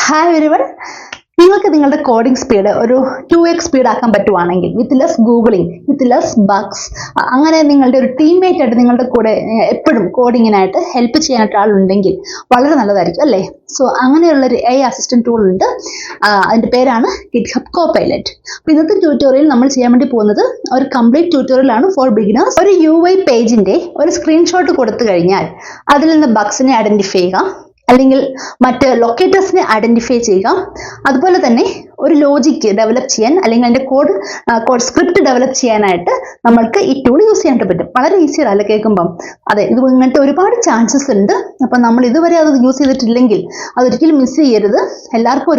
Hi everyone, നിങ്ങൾക്ക് നിങ്ങളുടെ coding speed ഒരു 2x സ്പീഡ് ആക്കാൻ പറ്റുവാണെങ്കിൽ with less googling, with less bugs, അങ്ങനെ നിങ്ങളുടെ ഒരു ടീംമേറ്റ് ആയിട്ട് നിങ്ങളുടെ കൂടെ എപ്പോഴും കോഡിങ്ങിനായിട്ട് ഹെൽപ്പ് ചെയ്യാനായിട്ട് ആളുണ്ടെങ്കിൽ വളരെ നല്ലതായിരിക്കും അല്ലേ. സോ അങ്ങനെയുള്ളൊരു AI അസിസ്റ്റന്റ് ടൂൾ ഉണ്ട്. അതിൻ്റെ പേരാണ് GitHub Copilot. അപ്പോൾ ഇന്നത്തെ ട്യൂട്ടോറിയൽ നമ്മൾ ചെയ്യാൻ വേണ്ടി പോകുന്നത് ഒരു കംപ്ലീറ്റ് ട്യൂട്ടോറിയലാണ് ഫോർ ബിഗിനേഴ്സ്. ഒരു UI പേജിന്റെ ഒരു സ്ക്രീൻഷോട്ട് കൊടുത്തു കഴിഞ്ഞാൽ അതിൽ നിന്ന് ബഗ്സിനെ ഐഡന്റിഫൈ ചെയ്യുക, അല്ലെങ്കിൽ മറ്റ് ലൊക്കേറ്റേഴ്സിനെ ഐഡന്റിഫൈ ചെയ്യുക, അതുപോലെ തന്നെ ഒരു ലോജിക്ക് ഡെവലപ്പ് ചെയ്യാൻ അല്ലെങ്കിൽ അതിൻ്റെ കോഡ് സ്ക്രിപ്റ്റ് ഡെവലപ്പ് ചെയ്യാനായിട്ട് നമ്മൾക്ക് ഈ ടൂൾ യൂസ് ചെയ്യാനായിട്ട് പറ്റും. വളരെ ഈസിയാണ് അല്ലേ കേൾക്കുമ്പം. അതെ, ഇത് ഇങ്ങനത്തെ ഒരുപാട് ചാൻസസ് ഉണ്ട്. അപ്പം നമ്മൾ ഇതുവരെ അത് യൂസ് ചെയ്തിട്ടില്ലെങ്കിൽ അതൊരിക്കലും മിസ് ചെയ്യരുത്. എല്ലാവർക്കും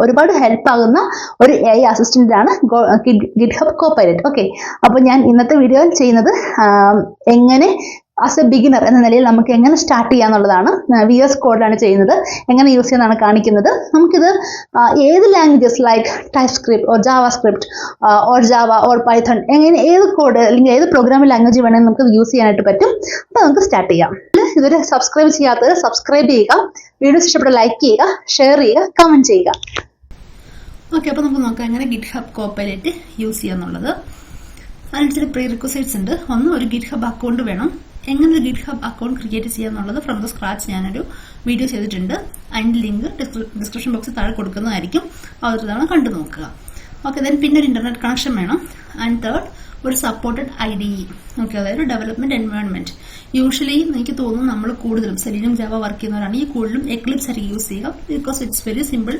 ഒരുപാട് ഹെൽപ്പ് ആകുന്ന ഒരു AI അസിസ്റ്റന്റ് ആണ് GitHub Copilot. ഓക്കെ, അപ്പോൾ ഞാൻ ഇന്നത്തെ വീഡിയോ ചെയ്യുന്നത് എങ്ങനെ ആസ് എ ബിഗിനർ എന്ന നിലയിൽ നമുക്ക് എങ്ങനെ സ്റ്റാർട്ട് ചെയ്യാന്നുള്ളതാണ്. VS കോഡിലാണ് ചെയ്യുന്നത്. എങ്ങനെ യൂസ് ചെയ്യുന്നതാണ് കാണിക്കുന്നത്. നമുക്കിത് ഏത് languages like type script or Java script or Java or Python, എങ്ങനെ ഏത് കോഡ് അല്ലെങ്കിൽ ഏത് പ്രോഗ്രാമിംഗ് ലാംഗ്വേജ് വേണമെങ്കിൽ നമുക്ക് യൂസ് ചെയ്യാനായിട്ട് പറ്റും. അപ്പോൾ നമുക്ക് സ്റ്റാർട്ട് ചെയ്യാം. ഇതുവരെ സബ്സ്ക്രൈബ് ചെയ്യാത്തവർ സബ്സ്ക്രൈബ് ചെയ്യുക, വീഡിയോസ് ഇഷ്ടപ്പെട്ട ലൈക്ക് ചെയ്യുക, ഷെയർ ചെയ്യുക, കമൻറ്റ് ചെയ്യുക. ഓക്കെ, അപ്പോൾ നമുക്ക് നോക്കാം എങ്ങനെ GitHub Copilot യൂസ് ചെയ്യാന്നുള്ളത്. അതിന് ചില പ്രീ റിക്വസൈറ്റ്സ് ഉണ്ട്. ഒന്ന്, ഒരു GitHub അക്കൗണ്ട് വേണം. എങ്ങനെ ഒരു GitHub അക്കൗണ്ട് ക്രിയേറ്റ് ചെയ്യാന്നുള്ളത് ഫ്രം ദ സ്ക്രാച്ച് ഞാനൊരു വീഡിയോ ചെയ്തിട്ടുണ്ട്. അതിൻ്റെ ലിങ്ക് ഡിസ്ക്രിപ്ഷൻ ബോക്സിൽ താഴെ കൊടുക്കുന്നതായിരിക്കും. അതൊരു തവണ കണ്ടു നോക്കുക. ഓക്കെ, ദെൻ പിന്നെ ഒരു ഇന്റർനെറ്റ് കണക്ഷൻ വേണം. ആൻഡ് തേർഡ്, ഒരു സപ്പോർട്ടഡ് IDE. ഓക്കെ, അതായത് ഡെവലപ്മെന്റ് എൻവയോൺമെന്റ്. യൂഷ്വലി എനിക്ക് തോന്നുന്നു നമ്മൾ കൂടുതലും സെലീനം ജാവ വർക്ക് ചെയ്യുന്നവരാണ് ഈ കൂടുതലും എക്ലിപ്സ് ആയിരിക്കും യൂസ് ചെയ്യുക, ബിക്കോസ് ഇറ്റ്സ് വെരി സിമ്പിൾ.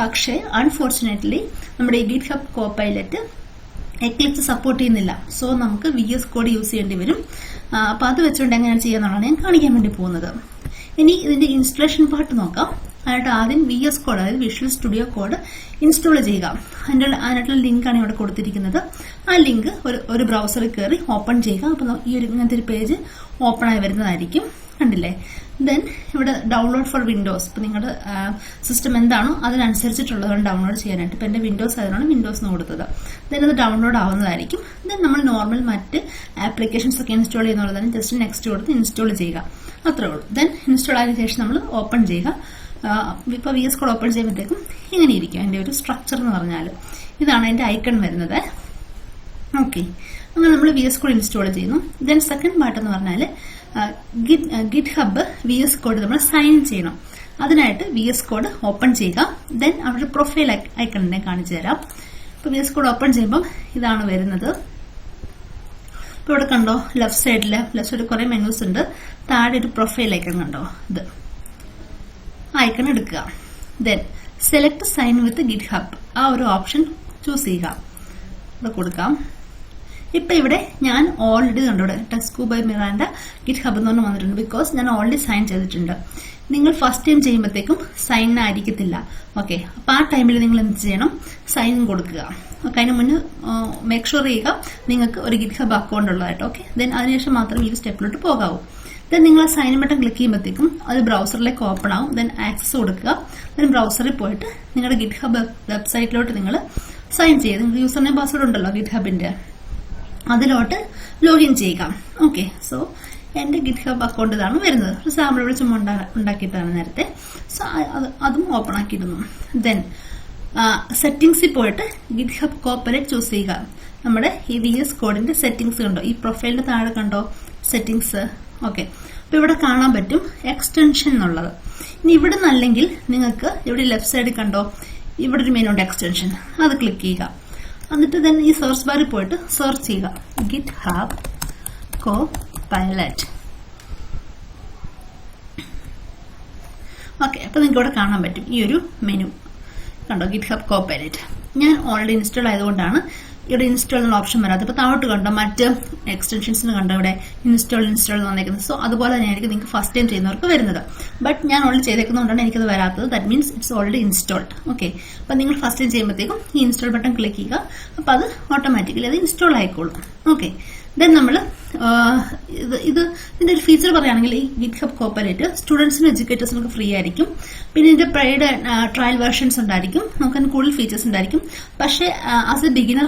പക്ഷേ അൺഫോർച്ചുനേറ്റ്ലി നമ്മുടെ ഈ GitHub Copilot എക്ലിപ്സ് സപ്പോർട്ട് ചെയ്യുന്നില്ല. സോ നമുക്ക് VS കോഡ് യൂസ് ചെയ്യേണ്ടി വരും. അപ്പോൾ അത് വെച്ചുകൊണ്ട് എങ്ങനെയാണ് ചെയ്യാന്നുള്ളതാണ് ഞാൻ കാണിക്കാൻ വേണ്ടി പോകുന്നത്. ഇനി ഇതിന്റെ ഇൻസ്റ്റലേഷൻ പാർട്ട് നോക്കാം. അതിനായിട്ട് ആദ്യം VS കോഡ്, അതായത് വിഷ്വൽ സ്റ്റുഡിയോ കോഡ് ഇൻസ്റ്റാൾ ചെയ്യുക. അതിനായിട്ടുള്ള ലിങ്കാണ് ഇവിടെ കൊടുത്തിരിക്കുന്നത്. ആ ലിങ്ക് ഒരു ബ്രൗസറിൽ കയറി ഓപ്പൺ ചെയ്യുക. അപ്പോൾ ഈ ഒരു ഇങ്ങനത്തെ ഒരു പേജ് ഓപ്പൺ ആയി വരുന്നതായിരിക്കും. കണ്ടില്ലേ? ദെൻ ഇവിടെ ഡൗൺലോഡ് ഫോർ വിൻഡോസ്. ഇപ്പം നിങ്ങളുടെ സിസ്റ്റം എന്താണോ അതിനനുസരിച്ചിട്ടുള്ളതാണ് ഡൗൺലോഡ് ചെയ്യാനായിട്ട്. ഇപ്പം എൻ്റെ വിൻഡോസ് ആയതുകൊണ്ട് വിൻഡോസിന് കൊടുത്തത്. ദെൻ അത് ഡൗൺലോഡ് ആവുന്നതായിരിക്കും. ദെൻ നമ്മൾ നോർമൽ മറ്റ് ആപ്ലിക്കേഷൻസ് ഒക്കെ ഇൻസ്റ്റാൾ ചെയ്യുന്നത് തന്നെ ജസ്റ്റ് നെക്സ്റ്റ് കൊടുത്ത് ഇൻസ്റ്റാൾ ചെയ്യുക, അത്രേ ഉള്ളൂ. ദെൻ ഇൻസ്റ്റാൾ ആയതിനു ശേഷം നമ്മൾ ഓപ്പൺ ചെയ്യുക. ഇപ്പോൾ VS കോഡ് ഓപ്പൺ ചെയ്യുമ്പോഴത്തേക്കും ഇങ്ങനെ ഇരിക്കും എൻ്റെ ഒരു സ്ട്രക്ചർ എന്ന് പറഞ്ഞാൽ. ഇതാണ് എൻ്റെ ഐക്കൺ വരുന്നത്. ഓക്കെ, അങ്ങനെ നമ്മൾ VS കോഡ് ഇൻസ്റ്റാൾ ചെയ്യുന്നു. ദെൻ സെക്കൻഡ് പാർട്ട് എന്ന് പറഞ്ഞാൽ GitHub VS കോഡ് നമ്മൾ സൈൻ ചെയ്യണം. അതിനായിട്ട് VS കോഡ് ഓപ്പൺ ചെയ്യുക. ദെൻ അവിടെ പ്രൊഫൈൽ ഐക്കണിനെ കാണിച്ചു തരാം. ഇപ്പോൾ VS കോഡ് ഓപ്പൺ ചെയ്യുമ്പോൾ ഇതാണ് വരുന്നത്. ഇപ്പോൾ ഇവിടെ കണ്ടോ, ലെഫ്റ്റ് സൈഡിൽ കുറേ മെനൂസ് ഉണ്ട്. താഴെ ഒരു പ്രൊഫൈൽ ഐക്കൺ കണ്ടോ, ഇത് ഐക്കൺ എടുക്കുക. Then select sign with GitHub, ആ ഒരു ഓപ്ഷൻ ചൂസ് ചെയ്യുക. ഇവിടെ കൊടുക്കാം. ഇപ്പൊ ഇവിടെ ഞാൻ ഓൾറെഡി കണ്ടു, ഇവിടെ ടെസ്കു ബൈ മിറാൻഡ GitHub എന്ന് പറഞ്ഞ് വന്നിട്ടുണ്ട്. ബിക്കോസ് ഞാൻ ഓൾറെഡി സൈൻ ചെയ്തിട്ടുണ്ട്. നിങ്ങൾ ഫസ്റ്റ് ടൈം ചെയ്യുമ്പോഴത്തേക്കും സൈൻ ആയിരിക്കത്തില്ല. ഓക്കെ, അപ്പൊ ആ ടൈമിൽ നിങ്ങൾ എന്ത് ചെയ്യണം, സൈൻ കൊടുക്കുക. ഓക്കെ, അതിന് മുന്നേ മേക്ക് ഷുവർ ചെയ്യുക നിങ്ങൾക്ക് ഒരു GitHub അക്കൗണ്ട് ഉള്ളതായിട്ട്. ഓക്കെ, ദെൻ അതിനുശേഷം മാത്രം ഈ സ്റ്റെപ്പിലോട്ട് പോകാവൂ. ദെൻ നിങ്ങൾ സൈൻ ബട്ടൺ ക്ലിക്ക് ചെയ്യുമ്പോഴത്തേക്കും അത് ബ്രൗസറിലേക്ക് ഓപ്പൺ ആവും. ദെൻ ആക്സസ് കൊടുക്കുക. ദെൻ ബ്രൗസറിൽ പോയിട്ട് നിങ്ങളുടെ GitHub വെബ്സൈറ്റിലോട്ട് നിങ്ങൾ സൈൻ ചെയ്യുക. നിങ്ങൾക്ക് യൂസർ നെയിം പാസ്വേഡ് ഉണ്ടല്ലോ GitHubന്റെ, അതിലോട്ട് ലോഗിൻ ചെയ്യുക. ഓക്കെ, സോ എൻ്റെ GitHub അക്കൗണ്ട് ഇതാണ് വരുന്നത്. ഒരു സാമ്പിൾ ഇവിടെ ചുമ്മാ ഉണ്ടാക്കിയിട്ടാണ് നേരത്തെ. സോ അതും ഓപ്പൺ ആക്കിയിരുന്നു. ദെൻ സെറ്റിംഗ്സിൽ പോയിട്ട് GitHub Copilot ചൂസ് ചെയ്യുക. നമ്മുടെ ഈ VS കോഡിന്റെ സെറ്റിംഗ്സ് കണ്ടോ, ഈ പ്രൊഫൈലിന്റെ താഴെ കണ്ടോ സെറ്റിംഗ്സ്. ഓക്കെ, അപ്പൊ ഇവിടെ കാണാൻ പറ്റും എക്സ്റ്റൻഷൻ എന്നുള്ളത്. ഇനി ഇവിടെ നിന്നല്ലെങ്കിൽ നിങ്ങൾക്ക് ഇവിടെ ലെഫ്റ്റ് സൈഡിൽ കണ്ടോ, ഇവിടെ ഒരു മെനു ഉണ്ട് എക്സ്റ്റൻഷൻ, അത് ക്ലിക്ക് ചെയ്യുക. എന്നിട്ട് തന്നെ ഈ സെർച്ച് ബാറിൽ പോയിട്ട് സെർച്ച് ചെയ്യുക GitHub Copilot. ഓക്കെ, അപ്പൊ നിങ്ങൾക്ക് ഇവിടെ കാണാൻ പറ്റും ഈ ഒരു മെനു കണ്ടോ, GitHub Copilot. ഞാൻ ഓൾറെഡി ഇൻസ്റ്റാൾ ആയതുകൊണ്ടാണ് ഇവിടെ ഇൻസ്റ്റാൾ എന്നുള്ള ഓപ്ഷൻ വരാത്തത്. ഇപ്പൊ താഴോട്ട് കണ്ടോ മറ്റ് എക്സ്റ്റൻഷൻസിന് കണ്ടോ ഇവിടെ ഇൻസ്റ്റാൾ എന്ന് വന്നേക്കുന്നത്. സോ അതുപോലെ തന്നെയായിരിക്കും നിങ്ങൾക്ക് ഫസ്റ്റ് ടൈം ചെയ്യുന്നവർക്ക് വരുന്നത്. ബട്ട് ഞാൻ ഓൾറെഡി ചെയ്തേക്കുന്നതുകൊണ്ടാണ് എനിക്കത് വരാത്തത്. That means it's already installed. Okay, അപ്പൊ നിങ്ങൾ ഫസ്റ്റ് ടൈം ചെയ്യുമ്പോഴത്തേക്കും ഈ ഇൻസ്റ്റാൾ ബട്ടൺ ക്ലിക്ക് ചെയ്യുക. അപ്പൊ അത് ഓട്ടോമാറ്റിക്കലി അത് ഇൻസ്റ്റാൾ ആയിക്കോളും. ഓക്കെ, ദെൻ നമ്മൾ ഇതിന്റെ ഒരു ഫീച്ചർ പറയുകയാണെങ്കിൽ ഈ GitHub Copilot സ്റ്റുഡൻസിനും എഡ്യൂക്കേറ്റേഴ്സിനൊക്കെ ഫ്രീ ആയിരിക്കും. പിന്നെ ഇതിന്റെ പെയ്ഡ് ട്രയൽ വെർഷൻസ് ഉണ്ടായിരിക്കും. നമുക്ക് കൂടുതൽ ഫീച്ചേഴ്സ് ഉണ്ടായിരിക്കും. പക്ഷേ ആസ് എ ബിഗിനർ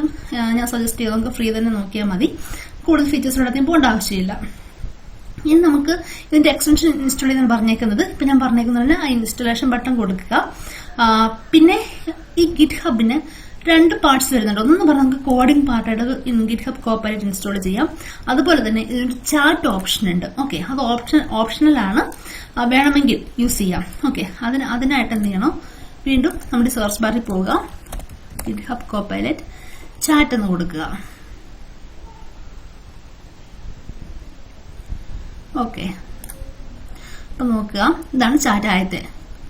ഞാൻ സജസ്റ്റ് ചെയ്ത് നമുക്ക് ഫ്രീ തന്നെ നോക്കിയാൽ മതി. കൂടുതൽ ഫീച്ചേഴ്സിനോടൊപ്പം പോകേണ്ട ആവശ്യമില്ല. ഇനി നമുക്ക് ഇതിന്റെ എക്സ്റ്റൻഷൻ ഇൻസ്റ്റാൾ ചെയ്യാൻ പറഞ്ഞേക്കുന്നത്, ഇപ്പൊ ഞാൻ പറഞ്ഞേക്കുന്നതിന് ആ ഇൻസ്റ്റലേഷൻ ബട്ടൺ കൊടുക്കുക. പിന്നെ ഈ ഗിറ്റ് ഹബിന് 2 പാർട്സ് വരുന്നുണ്ട്. ഒന്നെന്ന് പറഞ്ഞാൽ നമുക്ക് കോഡിംഗ് പാർട്ടായിട്ട് ഗിറ്റ് ഹബ് കോപ്പൈലറ്റ് ഇൻസ്റ്റാൾ ചെയ്യാം. അതുപോലെ തന്നെ ഇതിലൊരു ചാറ്റ് ഓപ്ഷൻ ഉണ്ട്. ഓക്കെ, അത് ഓപ്ഷണലാണ്, വേണമെങ്കിൽ യൂസ് ചെയ്യാം. ഓക്കെ, അതിനായിട്ട് എന്ത് ചെയ്യണം, വീണ്ടും നമ്മുടെ സെർച്ച് ബാറിൽ പോവുക, ഗിറ്റ് ഹബ് കോപ്പൈലറ്റ് ചാറ്റ് എന്ന് കൊടുക്കുക. ഓക്കെ, അപ്പൊ നോക്കുക, ഇതാണ് ചാറ്റ് ആദ്യത്തെ.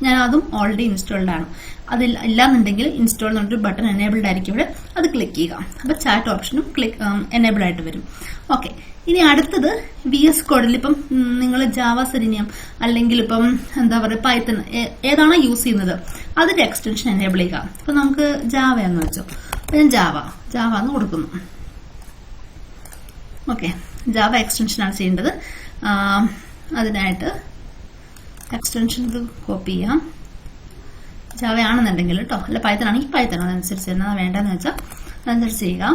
ഞാൻ അതും ഓൾറെഡി ഇൻസ്റ്റാൾഡ് ആണ്. അതിൽ ഇല്ലാന്നുണ്ടെങ്കിൽ ഇൻസ്റ്റാൾ എന്നൊരു ബട്ടൺ എനേബിൾഡ് ആയിരിക്കും ഇവിടെ, അത് ക്ലിക്ക് ചെയ്യുക. അപ്പൊ ചാറ്റ് ഓപ്ഷനും എനേബിൾഡ് ആയിട്ട് വരും. ഓക്കെ, ഇനി അടുത്തത് VS കോഡിൽ ഇപ്പം നിങ്ങൾ ജാവ സെലിനിയം അല്ലെങ്കിൽ ഇപ്പം എന്താ പറയുക പൈത്തൺ ഏതാണോ യൂസ് ചെയ്യുന്നത് അതിന്റെ എക്സ്റ്റൻഷൻ എനേബിൾ ചെയ്യുക. അപ്പൊ നമുക്ക് ജാവ എന്ന് വെച്ചോ, ഞാൻ ജാവ എന്ന് കൊടുക്കുന്നു. ഓക്കെ, ജാവ എക്സ്റ്റൻഷൻ ആണ് ചെയ്യേണ്ടത്. അതിനായിട്ട് എക്സ്റ്റൻഷൻ കോപ്പി ചെയ്യാം. ജാവ ആണെന്നുണ്ടെങ്കിൽ കേട്ടോ, അല്ല പൈത്തൺ ആണെങ്കിൽ പൈത്തൺ, അതനുസരിച്ച് എന്നാ വേണ്ടെന്ന് വെച്ചാൽ അതനുസരിച്ച് ചെയ്യുക.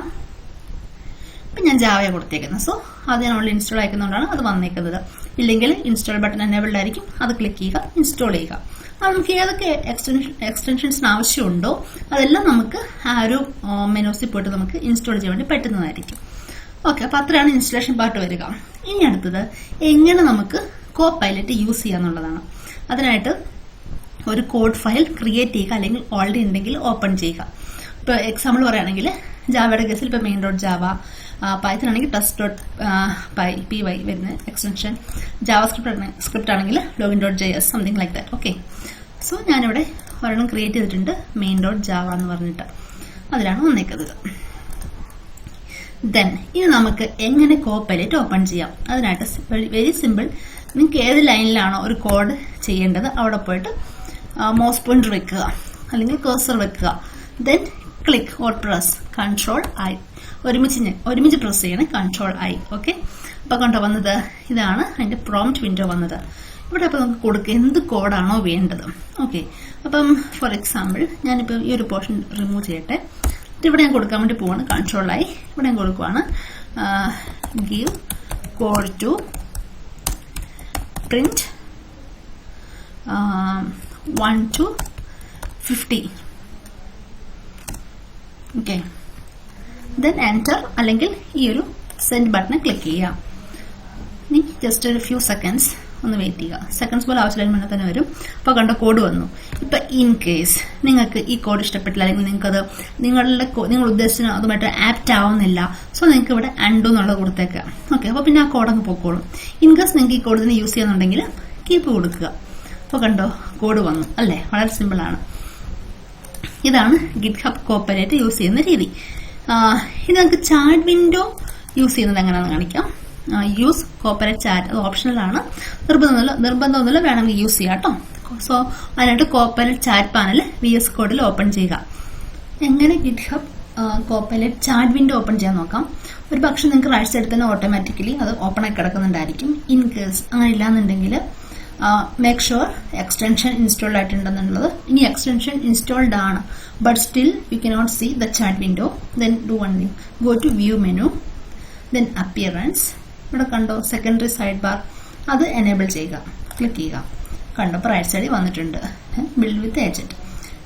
ഇപ്പം ഞാൻ ജാവ കൊടുത്തേക്കുന്നത്, സോ അത് ഞാൻ ഓൾറെഡി ഇൻസ്റ്റാൾ ആക്കുന്നതുകൊണ്ടാണ് അത് വന്നേക്കുന്നത്. ഇല്ലെങ്കിൽ ഇൻസ്റ്റാൾ ബട്ടൺ എനേബിൾഡ് ആയിരിക്കും, അത് ക്ലിക്ക് ചെയ്യുക, ഇൻസ്റ്റാൾ ചെയ്യുക. അത് നമുക്ക് ഏതൊക്കെ എക്സ്റ്റൻഷൻസിന് ആവശ്യമുണ്ടോ അതെല്ലാം നമുക്ക് ആ ഒരു മെനൂസിൽ പോയിട്ട് നമുക്ക് ഇൻസ്റ്റാൾ ചെയ്യാൻ വേണ്ടി പറ്റുന്നതായിരിക്കും. ഓക്കെ, അപ്പൊ അത്രയാണ് ഇൻസ്റ്റലേഷൻ പാർട്ട് വരിക. ഇനി അടുത്തത് എങ്ങനെ നമുക്ക് കോപ്പൈലറ്റ് യൂസ് ചെയ്യാന്നുള്ളതാണ്. അതിനായിട്ട് ഒരു കോഡ് ഫയൽ ക്രിയേറ്റ് ചെയ്യുക, അല്ലെങ്കിൽ ഓൾറെഡി ഉണ്ടെങ്കിൽ ഓപ്പൺ ചെയ്യുക. ഇപ്പൊ എക്സാമ്പിൾ പറയുകയാണെങ്കിൽ ജാവയുടെ കേസിൽ ഇപ്പൊ main.java, പൈത്തൺ ആണെങ്കിൽ test.py വരുന്ന എക്സ്റ്റൻഷൻ, ജാവ സ്ക്രിപ്റ്റ് ആണെങ്കിൽ login.js, something like that. Okay, so ഞാനിവിടെ ഒരെണ്ണം ക്രിയേറ്റ് ചെയ്തിട്ടുണ്ട്, main.java എന്ന് പറഞ്ഞിട്ട്, അതിലാണ് വന്നേക്കുന്നത്. ദെൻ ഇനി നമുക്ക് എങ്ങനെ കോപ്പൈലറ്റ് ഓപ്പൺ ചെയ്യാം. അതിനായിട്ട് വെരി സിമ്പിൾ, നിങ്ങൾക്ക് ഏത് ലൈനിലാണോ ഒരു കോഡ് ചെയ്യേണ്ടത് അവിടെ പോയിട്ട് മൗസ് പോയിന്റർ വെക്കുക, അല്ലെങ്കിൽ കഴ്സർ വെക്കുക. Then click or press Ctrl+I, ഒരുമിച്ച് പ്രസ് ചെയ്യണം, Ctrl+I. ഓക്കെ, അപ്പൊ കണ്ടോ വന്നത്, ഇതാണ് അതിന്റെ പ്രോംപ്റ്റ് വിൻഡോ വന്നത്. ഇവിടെ അപ്പൊ നമുക്ക് കൊടുക്കുക എന്ത് കോഡാണോ വേണ്ടത്. ഓക്കെ, അപ്പം ഫോർ എക്സാമ്പിൾ ഞാനിപ്പോ ഈ ഒരു പോർഷൻ റിമൂവ് ചെയ്യട്ടെ. ഇവിടെ ഞാൻ കൊടുക്കാൻ വേണ്ടി പോവാണ്, Ctrl+I. ഇവിടെ ഞാൻ കൊടുക്കുവാണ് give code to print 1 to 50. Okay, then enter, അല്ലെങ്കിൽ ഈ ഒരു സെൻഡ് ബട്ടൺ ക്ലിക്ക് ചെയ്യുക. ഇനി ജസ്റ്റ് ഒരു ഫ്യൂ സെക്കൻഡ്സ് ഒന്ന് വെയിറ്റ് ചെയ്യുക. സെക്കൻഡ്സ് പോലെ ആവശ്യമില്ല, മുന്നേ തന്നെ വരും. അപ്പോൾ കണ്ട കോഡ് വന്നു. ഇപ്പൊ ഇൻ കേസ് നിങ്ങൾക്ക് ഈ കോഡ് ഇഷ്ടപ്പെട്ടില്ല, അല്ലെങ്കിൽ നിങ്ങൾക്കത് നിങ്ങൾ ഉദ്ദേശിച്ച അതുമായിട്ട് ആപ്റ്റ് ആവുന്നില്ല, സോ നിങ്ങൾക്ക് ഇവിടെ അൺഡു എന്നുള്ളത് കൊടുത്തേക്കുക. ഓക്കെ, അപ്പോൾ പിന്നെ ആ കോഡ് അങ്ങ് പൊക്കോളും. ഇൻ കേസ് നിങ്ങൾക്ക് ഈ കോഡ് തന്നെ യൂസ് ചെയ്യുന്നുണ്ടെങ്കിൽ കീപ്പ് കൊടുക്കുക. അപ്പോൾ കണ്ടോ കോഡ് വന്നു അല്ലേ, വളരെ സിമ്പിൾ ആണ്. ഇതാണ് ഗിറ്റ് ഹബ് കോപ്പൈലറ്റ് യൂസ് ചെയ്യുന്ന രീതി. ഇത് നമുക്ക് ചാറ്റ് വിൻഡോ യൂസ് ചെയ്യുന്നത് എങ്ങനെയാണെന്ന് കാണിക്കാം. യൂസ് കോപ്പൈലറ്റ് ചാറ്റ്, അത് ഓപ്ഷണലാണ്, നിർബന്ധമൊന്നുമില്ല, വേണമെങ്കിൽ യൂസ് ചെയ്യാം കേട്ടോ. സോ അതിനായിട്ട് കോപ്പൈലറ്റ് ചാറ്റ് പാനൽ VS കോഡിൽ ഓപ്പൺ ചെയ്യുക. എങ്ങനെ git hub Copilot chat window open ചെയ്യാൻ നോക്കാം. ഒരു പക്ഷെ നിങ്ങൾക്ക് റൈറ്റ് സൈഡിൽ തന്നെ ഓട്ടോമാറ്റിക്കലി അത് ഓപ്പൺ ആയി കിടക്കുന്നുണ്ടായിരിക്കും. ഇൻ കേസ് അങ്ങനെ ഇല്ലാന്നുണ്ടെങ്കിൽ മേക്ക് ഷുവർ എക്സ്റ്റൻഷൻ ഇൻസ്റ്റാൾഡ് ആയിട്ടുണ്ടെന്നുള്ളത്. ഇനി എക്സ്റ്റൻഷൻ ഇൻസ്റ്റാൾഡ് ആണ്, but still you cannot see the chat window, then do one thing, go to view menu, then appearance. ഇവിടെ കണ്ടോ സെക്കൻഡറി സൈഡ് ബാർ, അത് എനേബിൾ ചെയ്യുക, ക്ലിക്ക് ചെയ്യുക. കണ്ടോ ഇപ്പോൾ റൈറ്റ് സൈഡിൽ വന്നിട്ടുണ്ട്, ബിൽഡ് വിത്ത് ഏജന്റ്.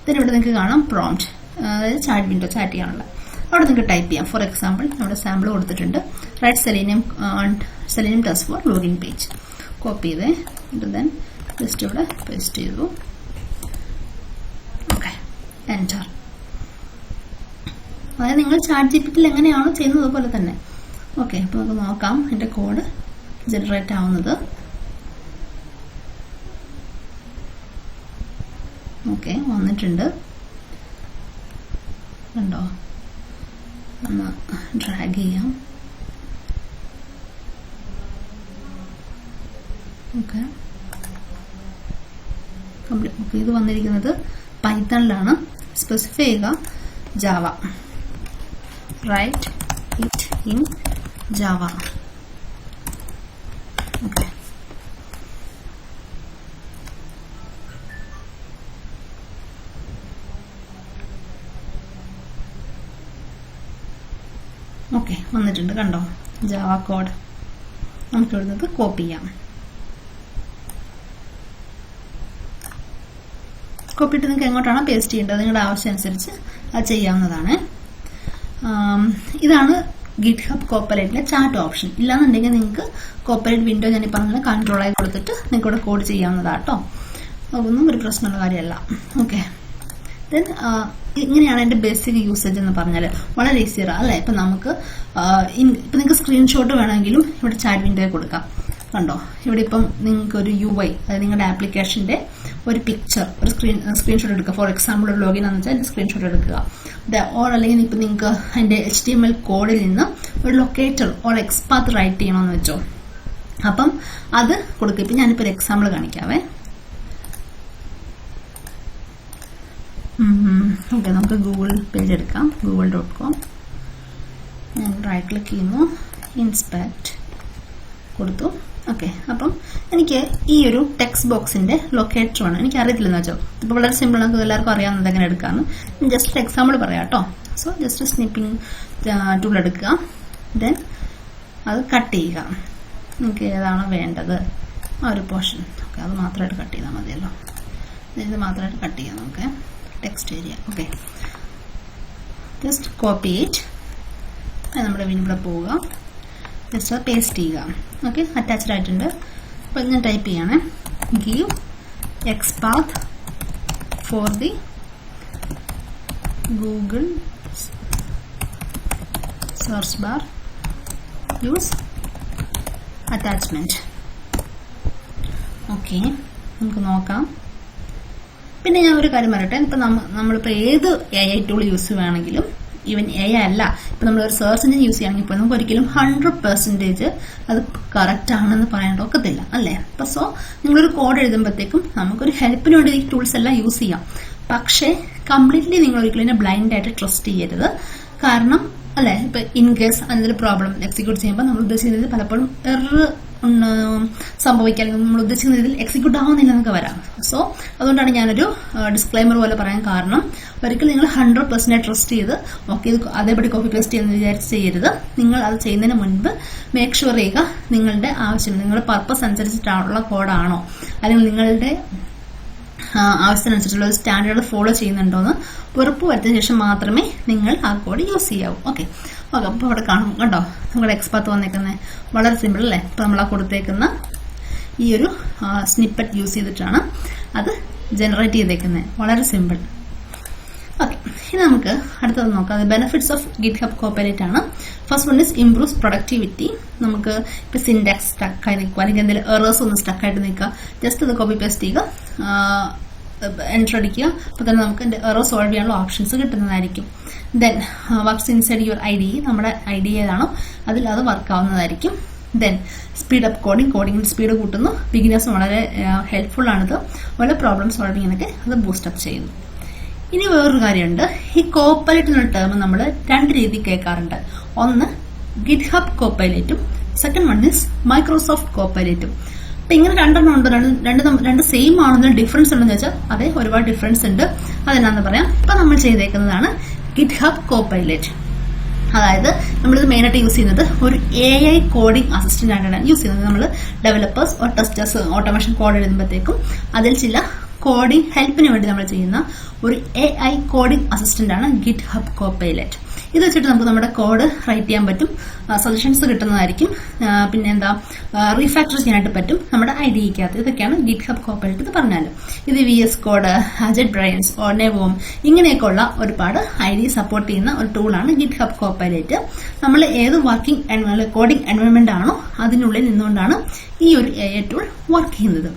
ദെൻ ഇവിടെ നിങ്ങൾക്ക് കാണാം പ്രോംപ്റ്റ്, അതായത് ചാറ്റ് വിൻഡോ, ചാറ്റ് ചെയ്യാനുള്ള. അവിടെ നിങ്ങൾക്ക് ടൈപ്പ് ചെയ്യാം. ഫോർ എക്സാമ്പിൾ നമ്മുടെ സാമ്പിൾ കൊടുത്തിട്ടുണ്ട്, write selenium test for login page. Copy ചെയ്തേ, ദെൻ ജസ്റ്റ് ഇവിടെ പേസ്റ്റ് ചെയ്തു. Okay, enter. അതായത് നിങ്ങൾ ചാറ്റ് ജിപിടിയിൽ എങ്ങനെയാണോ ചെയ്യുന്നത് അതുപോലെ തന്നെ. ഓക്കെ, അപ്പോൾ നമുക്ക് നോക്കാം എൻ്റെ കോഡ് ജനറേറ്റ് ആവുന്നത്. ഓക്കെ, വന്നിട്ടുണ്ട് കണ്ടോ. ഒന്ന് ഡ്രാഗ് ചെയ്യാം. ഓക്കെ, ഓക്കെ, ഇത് വന്നിരിക്കുന്നത് പൈത്തണിലാണ്. സ്പെസിഫൈ ചെയ്യുക Java, write it in Java. Okay, okay, വന്നിട്ടുണ്ട് കണ്ടോ ജാവ കോഡ്. നമുക്ക് ഇവിടുന്ന് കോപ്പി ചെയ്യാം. കോപ്പി ഇട്ട് നിങ്ങൾക്ക് എങ്ങോട്ടാണോ പേസ്റ്റ് ചെയ്യേണ്ടത് നിങ്ങളുടെ ആവശ്യം അനുസരിച്ച് അത് ചെയ്യാവുന്നതാണ്. ഇതാണ് ഗിറ്റ്ഹബ് കോപ്പൈലറ്റിലെ ചാറ്റ് ഓപ്ഷൻ. ഇല്ലാന്നുണ്ടെങ്കിൽ നിങ്ങൾക്ക് കോപ്പൈലറ്റ് വിൻഡോ ഞാൻ ഈ പറഞ്ഞ കൺട്രോളായി കൊടുത്തിട്ട് നിങ്ങൾക്ക് ഇവിടെ കോഡ് ചെയ്യാവുന്നതാട്ടോ. അതൊന്നും ഒരു പ്രശ്നമുള്ള കാര്യമല്ല. ഓക്കെ, ദെൻ ഇങ്ങനെയാണ് എൻ്റെ ബേസിക് യൂസേജ് എന്ന് പറഞ്ഞാൽ വളരെ ഈസിയറാണ് അല്ലേ. ഇപ്പം നമുക്ക് ഇപ്പം നിങ്ങൾക്ക് സ്ക്രീൻഷോട്ട് വേണമെങ്കിലും ഇവിടെ ചാറ്റ് വിൻഡോയിൽ കൊടുക്കാം. കണ്ടോ, ഇവിടെ ഇപ്പം നിങ്ങൾക്ക് ഒരു UI, അതായത് നിങ്ങളുടെ ആപ്ലിക്കേഷന്റെ ഒരു പിക്ചർ, ഒരു സ്ക്രീൻഷോട്ട് എടുക്കുക. ഫോർ എക്സാമ്പിൾ ഒരു ലോഗിൻ ആണെന്ന് വെച്ചാൽ അതിന്റെ സ്ക്രീൻഷോട്ട് എടുക്കുക. ഓർ അല്ലെങ്കിൽ ഇപ്പം നിങ്ങൾക്ക് അതിന്റെ HTML കോഡിൽ നിന്ന് ഒരു ലൊക്കേറ്റർ ഓർ എക്സ്പാത്ത് റൈറ്റ് ചെയ്യണമെന്ന് വെച്ചോ, അപ്പം അത് കൊടുക്കുക. ഇപ്പം ഞാനിപ്പോൾ ഒരു എക്സാമ്പിൾ കാണിക്കാവേ. ഓക്കെ, നമുക്ക് ഗൂഗിൾ പേജ് എടുക്കാം. google.com. ഞാൻ റൈറ്റ് ക്ലിക്ക് ചെയ്യുന്നു, ഇൻസ്പെക്ട് കൊടുത്തു. ഓക്കെ, അപ്പം എനിക്ക് ഈ ഒരു ടെക്സ്റ്റ് ബോക്സിന്റെ ലൊക്കേറ്റർ ആണ്. എനിക്ക് അറിയത്തില്ലെന്ന് വെച്ചോ, ഇപ്പോൾ വളരെ സിമ്പിൾ, നമുക്ക് എല്ലാവർക്കും അറിയാവുന്നത് എങ്ങനെ എടുക്കാമെന്ന്. ജസ്റ്റ് എക്സാമ്പിൾ പറയാം കേട്ടോ. സോ ജസ്റ്റ് സ്നിപ്പിംഗ് ടൂൾ എടുക്കുക, ദെൻ അത് കട്ട് ചെയ്യുക. നിങ്ങൾക്ക് ഏതാണോ വേണ്ടത് ആ ഒരു പോർഷൻ. ഓക്കെ, അത് മാത്രമായിട്ട് കട്ട് ചെയ്താൽ മതിയല്ലോ. ഇത് മാത്രമായിട്ട് കട്ട് ചെയ്യാം നമുക്ക് text area. Okay, just copy it. നമ്മുടെ ഇവിടെ പോവുക, ജസ്റ്റ് അത് പേസ്റ്റ് ചെയ്യുക. ഓക്കെ, അറ്റാച്ച്ഡ് ആയിട്ടുണ്ട്. അപ്പോൾ ഞാൻ ടൈപ്പ് ചെയ്യണേ, give XPath for the Google search bar, use attachment. Okay, നമുക്ക് നോക്കാം. പിന്നെ ഞാൻ ഒരു കാര്യം പറയട്ടെ, ഇപ്പം നമ്മളിപ്പോൾ ഏത് AI ടൂൾ യൂസ് ചെയ്യുകയാണെങ്കിലും, ഈവൻ AI അല്ല, ഇപ്പം നമ്മളൊരു സെർച്ച് എഞ്ചിൻ യൂസ് ചെയ്യുകയാണെങ്കിൽ ഇപ്പോൾ നമുക്ക് ഒരിക്കലും 100% അത് കറക്റ്റ് ആണെന്ന് പറയാൻ ഒക്കത്തില്ല അല്ലേ. അപ്പം സോ നിങ്ങളൊരു കോഡ് എഴുതുമ്പോഴത്തേക്കും നമുക്കൊരു ഹെൽപ്പിന് വേണ്ടി ഈ ടൂൾസ് എല്ലാം യൂസ് ചെയ്യാം. പക്ഷേ കംപ്ലീറ്റ്ലി നിങ്ങൾ ഒരിക്കലും ഇതിനെ ബ്ലൈൻഡ് ആയിട്ട് ട്രസ്റ്റ് ചെയ്യരുത്. കാരണം അല്ലേ, ഇപ്പൊ ഇൻ കേസ് അതിന്റെ പ്രോബ്ലം എക്സിക്യൂട്ട് ചെയ്യുമ്പോൾ നമ്മൾ ഉദ്ദേശിക്കുന്ന രീതിയിൽ പലപ്പോഴും എറർ സംഭവിക്കാൻ, നമ്മൾ ഉദ്ദേശിക്കുന്ന രീതിയിൽ എക്സിക്യൂട്ട് ആവുന്നില്ല എന്നൊക്കെ വരാം. സോ അതുകൊണ്ടാണ് ഞാനൊരു ഡിസ്ക്ലൈമർ പോലെ പറയാൻ കാരണം. ഒരിക്കലും നിങ്ങൾ 100% ട്രസ്റ്റ് ചെയ്ത് ഓക്കെ ഇത് അതേപടി കോപ്പി പേസ്റ്റ് ചെയ്യുന്ന വിചാരിച്ച് ചെയ്യരുത്. നിങ്ങൾ അത് ചെയ്യുന്നതിന് മുൻപ് മേക്ക് ഷുവർ ചെയ്യുക നിങ്ങളുടെ ആവശ്യം, നിങ്ങളുടെ പർപ്പസ് അനുസരിച്ചിട്ടുള്ള കോഡാണോ, അല്ലെങ്കിൽ നിങ്ങളുടെ ആവശ്യത്തിനനുസരിച്ചുള്ള ഒരു സ്റ്റാൻഡേർഡ് ഫോളോ ചെയ്യുന്നുണ്ടോയെന്ന് ഉറപ്പ് വരുത്തിയ ശേഷം മാത്രമേ നിങ്ങൾ ആ കോഡ് യൂസ് ചെയ്യാവൂ. ഓക്കെ, അപ്പോൾ അവിടെ കാണും കേട്ടോ, നിങ്ങളുടെ എക്സ്പാത്ത് വന്നേക്കുന്നത് വളരെ സിമ്പിൾ അല്ലേ. ഇപ്പം നമ്മൾ ആ കൊടുത്തേക്കുന്ന ഈ ഒരു സ്നിപ്പറ്റ് യൂസ് ചെയ്തിട്ടാണ് അത് ജനറേറ്റ് ചെയ്തേക്കുന്നത്. വളരെ സിമ്പിൾ. ഓക്കെ, ഇനി നമുക്ക് അടുത്തത് നോക്കാം. ബെനിഫിറ്റ്സ് ഓഫ് ഗിറ്റ്ഹബ് കോപ്പൈലറ്റ് ആണ്. First one is improves productivity. നമുക്ക് ഇപ്പം സിൻടാക്സ് സ്റ്റക്കായി നിൽക്കുക, അല്ലെങ്കിൽ എന്തെങ്കിലും എറേഴ്സ് ഒന്ന് സ്റ്റക്കായിട്ട് നിൽക്കുക, ജസ്റ്റ് അത് കോപ്പി പേസ്റ്റ് ചെയ്യുക, എൻറ്റർ അടിക്കുക. അപ്പോൾ തന്നെ നമുക്ക് എറർ സോൾവ് ചെയ്യാനുള്ള ഓപ്ഷൻസ് കിട്ടുന്നതായിരിക്കും. Then works inside your IDE, നമ്മുടെ IDE ഏതാണോ അതിൽ അത് വർക്ക് ആവുന്നതായിരിക്കും. ദെൻ സ്പീഡ് അപ്പ് കോഡിങ്ങിൽ സ്പീഡ് കൂട്ടുന്നു. ബിഗിനേഴ്സ് വളരെ ഹെൽപ്ഫുൾ ആണിത്. വളരെ പ്രോബ്ലം സോൾവിങ്ങിനൊക്കെ അത് ബൂസ്റ്റപ്പ് ചെയ്യുന്നു. ഇനി വേറൊരു കാര്യമുണ്ട്, ഈ കോപ്പൈലറ്റ് എന്നുള്ള ടേം നമ്മൾ രണ്ട് രീതിയിൽ കേൾക്കാറുണ്ട്. ഒന്ന് ഗിറ്റ്ഹബ് കോപ്പൈലറ്റും, സെക്കൻഡ് വൺ ഇസ് മൈക്രോസോഫ്റ്റ് കോപ്പൈലറ്റും. അപ്പൊ ഇങ്ങനെ രണ്ടെണ്ണം ഉണ്ട്, രണ്ട് സെയിം ആണെന്ന് ഡിഫറൻസ് ഉണ്ടെന്ന് വെച്ചാൽ അതെ, ഒരുപാട് ഡിഫറൻസ് ഉണ്ട്. അതെന്നാന്ന് പറയാം. ഇപ്പൊ നമ്മൾ ചെയ്തേക്കുന്നതാണ് ഗിറ്റ്ഹബ് കോപ്പൈലറ്റ്. അതായത് നമ്മളിത് മെയിനായിട്ട് യൂസ് ചെയ്യുന്നത് ഒരു AI കോഡിംഗ് അസിസ്റ്റന്റ് ആയിട്ടാണ് യൂസ് ചെയ്യുന്നത്. നമ്മൾ developers or testers automation code എഴുതുമ്പോഴത്തേക്കും അതിൽ ചില കോഡിംഗ് ഹെൽപ്പിന് വേണ്ടി നമ്മൾ ചെയ്യുന്ന ഒരു AI കോഡിംഗ് അസിസ്റ്റന്റ് ആണ് ഗിറ്റ്ഹബ് കോപ്പൈലറ്റ്. ഇത് വെച്ചിട്ട് നമുക്ക് നമ്മുടെ കോഡ് റൈറ്റ് ചെയ്യാൻ പറ്റും, സജഷൻസ് കിട്ടുന്നതായിരിക്കും, പിന്നെ എന്താ റീഫാക്ടർ ചെയ്യാനായിട്ട് പറ്റും നമ്മുടെ IDEക്കകത്ത്. ഇതൊക്കെയാണ് ഗിറ്റ്ഹബ് കോപ്പൈലറ്റ് എന്ന് പറഞ്ഞാൽ. ഇത് VS കോഡ്, JetBrains, Nevom ഇങ്ങനെയൊക്കെ ഉള്ള ഒരുപാട് IDE സപ്പോർട്ട് ചെയ്യുന്ന ഒരു ടൂളാണ് ഗിറ്റ്ഹബ് കോപ്പൈലറ്റ്. നമ്മൾ ഏത് വർക്കിംഗ് കോഡിംഗ് എൻവയോൺമെന്റ് ആണോ അതിനുള്ളിൽ നിന്നുകൊണ്ടാണ് ഈ ഒരു AI ടൂൾ വർക്ക് ചെയ്യുന്നത്.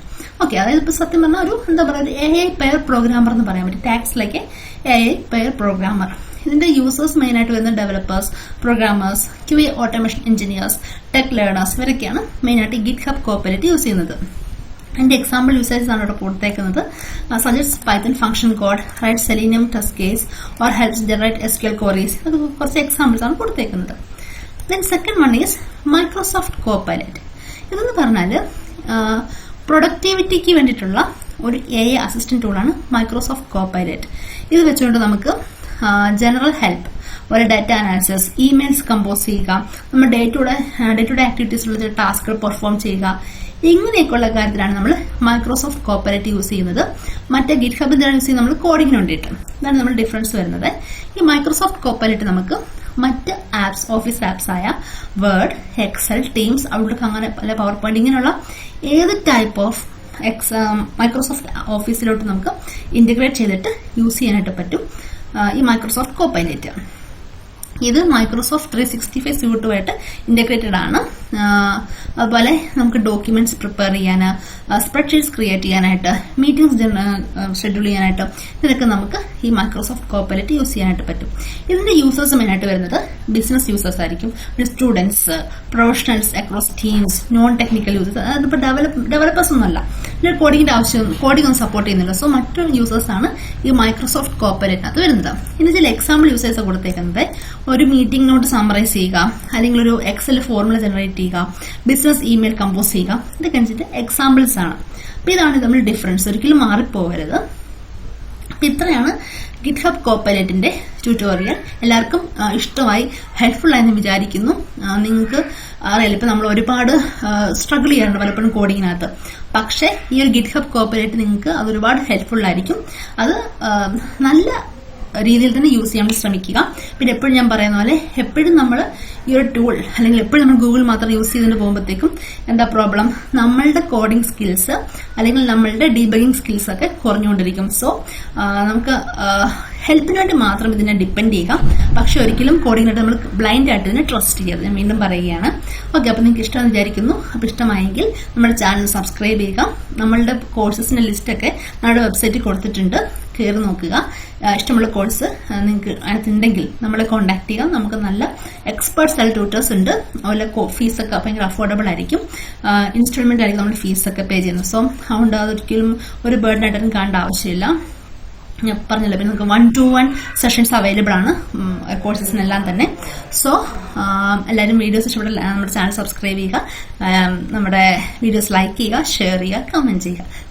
ഓക്കെ, അതായത് ഇപ്പൊ സത്യം പറഞ്ഞാൽ ഒരു എന്താ പറയുക, ഒരു AI പെയർ പ്രോഗ്രാമർ എന്ന് പറയാൻ പറ്റും. ടാക്സിലേക്ക് AI പെയർ പ്രോഗ്രാമർ. ഇതിന്റെ യൂസേഴ്സ് മെയിൻ ആയിട്ട് വരുന്ന developers, programmers, QA automation engineers, tech learners ഇവരൊക്കെയാണ് മെയിനായിട്ട് ഗിറ്റ്ഹബ് കോപ്പൈലറ്റ് യൂസ് ചെയ്യുന്നത്. അതിന്റെ എക്സാമ്പിൾ യൂസേജസ് ആണ് ഇവിടെ കൊടുത്തേക്കുന്നത്. Suggest Python function code, write selenium test case or helps generate SQL queries. അത് കുറച്ച് എക്സാമ്പിൾസ് ആണ് കൊടുത്തേക്കുന്നത്. Then second one is Microsoft Copilot. ഇതെന്ന് പറഞ്ഞാൽ പ്രൊഡക്ടിവിറ്റിക്ക് വേണ്ടിയിട്ടുള്ള ഒരു AI അസിസ്റ്റന്റ് ടൂളാണ് മൈക്രോസോഫ്റ്റ് കോപ്പൈലറ്റ്. ഇത് വെച്ചുകൊണ്ട് നമുക്ക് ജനറൽ ഹെൽപ്പ്, ഒരു ഡാറ്റ അനാലിസിസ്, ഇമെയിൽസ് കമ്പോസ് ചെയ്യുക, നമ്മൾ ഡേ ടു ഡേ ആക്ടിവിറ്റീസിലുള്ള ടാസ്കുകൾ പെർഫോം ചെയ്യുക, ഇങ്ങനെയൊക്കെയുള്ള കാര്യത്തിലാണ് നമ്മൾ മൈക്രോസോഫ്റ്റ് കോപ്പറേറ്റ് യൂസ് ചെയ്യുന്നത്. മറ്റേ ഗിറ്റ് ഹബ് എന്താണ് യൂസ് ചെയ്യുന്നത്? നമ്മൾ കോഡിങ്ങിന് വേണ്ടിയിട്ട്. ഇതാണ് നമ്മൾ ഡിഫറൻസ് വരുന്നത്. ഈ മൈക്രോസോഫ്റ്റ് കോപ്പറേറ്റ് നമുക്ക് മറ്റ് ആപ്സ്, ഓഫീസ് ആപ്സ് ആയ വേർഡ്, എക്സൽ, ടീംസ്, ഔട്ട്ലുക്ക്, അങ്ങനെ പല പവർ പോയിന്റ്, ഇങ്ങനെയുള്ള ഏത് ടൈപ്പ് ഓഫ് മൈക്രോസോഫ്റ്റ് ഓഫീസിലോട്ട് നമുക്ക് ഇന്റഗ്രേറ്റ് ചെയ്തിട്ട് യൂസ് ചെയ്യാനായിട്ട് പറ്റും ഈ മൈക്രോസോഫ്റ്റ് കോപ്പൈലറ്റ്. ഇത് മൈക്രോസോഫ്റ്റ് 365 സ്യൂട്ടുമായിട്ട് ഇന്റഗ്രേറ്റഡ് ആണ്. അതുപോലെ നമുക്ക് ഡോക്യുമെന്റ്സ് പ്രിപ്പയർ ചെയ്യാൻ, സ്പ്രെഡ്ഷീറ്റ്സ് ക്രിയേറ്റ് ചെയ്യാനായിട്ട്, മീറ്റിംഗ്സ് ഷെഡ്യൂൾ ചെയ്യാനായിട്ട് ഇതൊക്കെ നമുക്ക് ഈ മൈക്രോസോഫ്റ്റ് കോപ്പൈലറ്റ് യൂസ് ചെയ്യാനായിട്ട് പറ്റും. ഇതിന്റെ യൂസേഴ്സ് മെയിനായിട്ട് വരുന്നത് ബിസിനസ് യൂസേഴ്സ് ആയിരിക്കും, students, professionals across teams, non technical users. അതിപ്പോൾ ഡെവലപ്പേഴ്സ് ഒന്നുമല്ല, കോഡിങ്ങിന്റെ ആവശ്യം, കോഡിംഗ് ഒന്നും സപ്പോർട്ട് ചെയ്യുന്നില്ല. സോ മറ്റു യൂസേഴ്സ് ആണ് ഈ മൈക്രോസോഫ്റ്റ് കോപ്പൈലറ്റിനകത്ത് വരുന്നത്. ഇനി ചില എക്സാമ്പിൾ യൂസേഴ്സ് കൊടുത്തേക്കുന്നത് ഒരു മീറ്റിംഗ് നോട്ട് സമ്മറൈസ് ചെയ്യുക, അല്ലെങ്കിൽ ഒരു എക്സൽ ഫോർമുല ജനറേറ്റ് ചെയ്യുക, ബിസിനസ് ഇമെയിൽ കമ്പോസ് ചെയ്യുക, ഇതൊക്കെ അനുസരിച്ച് എക്സാമ്പിൾസ് ആണ്. അപ്പൊ ഇതാണ് നമ്മൾ ഡിഫറൻസ്, ഒരിക്കലും മാറിപ്പോകരുത്. അപ്പൊ ഇത്രയാണ് ഗിറ്റ് ഹബ് കോപ്പൈലറ്റിന്റെ ട്യൂട്ടോറിയൽ. എല്ലാവർക്കും ഇഷ്ടമായി, ഹെൽപ്ഫുൾ ആയെന്ന് വിചാരിക്കുന്നു. നിങ്ങൾക്ക് അറിയില്ല, ഇപ്പൊ നമ്മൾ ഒരുപാട് സ്ട്രഗിൾ ചെയ്യാറുണ്ട് പലപ്പോഴും കോഡിങ്ങിനകത്ത്. പക്ഷെ ഈ ഒരു ഗിറ്റ് ഹബ് കോപ്പൈലറ്റ് നിങ്ങൾക്ക് അത് ഒരുപാട് ഹെൽപ്ഫുൾ ആയിരിക്കും. അത് നല്ല രീതിയിൽ തന്നെ യൂസ് ചെയ്യാൻ ശ്രമിക്കുക. പിന്നെ എപ്പോഴും ഞാൻ പറയുന്ന പോലെ എപ്പോഴും നമ്മൾ ഈ ഒരു ടൂൾ, അല്ലെങ്കിൽ എപ്പോഴും നമ്മൾ ഗൂഗിൾ മാത്രം യൂസ് ചെയ്തുകൊണ്ട് പോകുമ്പോഴത്തേക്കും എന്താ പ്രോബ്ലം, നമ്മളുടെ കോഡിംഗ് സ്കിൽസ് അല്ലെങ്കിൽ നമ്മളുടെ ഡീബഗിംഗ് സ്കിൽസ് ഒക്കെ കുറഞ്ഞുകൊണ്ടിരിക്കും. സോ നമുക്ക് ഹെൽപ്പിന് വേണ്ടി മാത്രം ഇതിനെ ഡിപ്പെൻഡ് ചെയ്യുക. പക്ഷെ ഒരിക്കലും കോഡിങ്ങിനായിട്ട് നമ്മൾ ബ്ലൈൻഡ് ആയിട്ട് ഇതിനെ ട്രസ്റ്റ് ചെയ്യരുത്. ഞാൻ വീണ്ടും പറയുകയാണ്. ഓക്കെ, അപ്പൊ നിങ്ങൾക്ക് ഇഷ്ടമെന്ന് വിചാരിക്കുന്നു. അപ്പൊ ഇഷ്ടമായെങ്കിൽ നമ്മുടെ ചാനൽ സബ്സ്ക്രൈബ് ചെയ്യുക. നമ്മളുടെ കോഴ്സസിന്റെ ലിസ്റ്റൊക്കെ നമ്മുടെ വെബ്സൈറ്റിൽ കൊടുത്തിട്ടുണ്ട്, കയറി നോക്കുക. ഇഷ്ടമുള്ള കോഴ്സ് നിങ്ങൾക്ക് അതിനകത്തുണ്ടെങ്കിൽ നമ്മളെ കോൺടാക്ട് ചെയ്യുക. നമുക്ക് നല്ല എക്സ്പേർട്സ് ആയ ട്യൂട്ടേഴ്സ് ഉണ്ട്. അതുപോലെ ഫീസൊക്കെ ഭയങ്കര അഫോർഡബിൾ ആയിരിക്കും. ഇൻസ്റ്റാൾമെന്റ് ആയിരിക്കും നമ്മൾ ഫീസൊക്കെ പേ ചെയ്യുന്നത്. സോ അതുകൊണ്ട് അതൊരിക്കലും ഒരു ബേർഡൻ ആയിട്ടൊന്നും കാണേണ്ട ആവശ്യമില്ല. ഞാൻ പറഞ്ഞല്ലോ, പിന്നെ നമുക്ക് 1-to-1 സെഷൻസ് അവൈലബിൾ ആണ് കോഴ്സസിനെല്ലാം തന്നെ. സോ എല്ലാവരും വീഡിയോസ് ഇഷ്ടപ്പെട്ട നമ്മുടെ ചാനൽ സബ്സ്ക്രൈബ് ചെയ്യുക, നമ്മുടെ വീഡിയോസ് ലൈക്ക് ചെയ്യുക, ഷെയർ ചെയ്യുക, കമന്റ് ചെയ്യുക.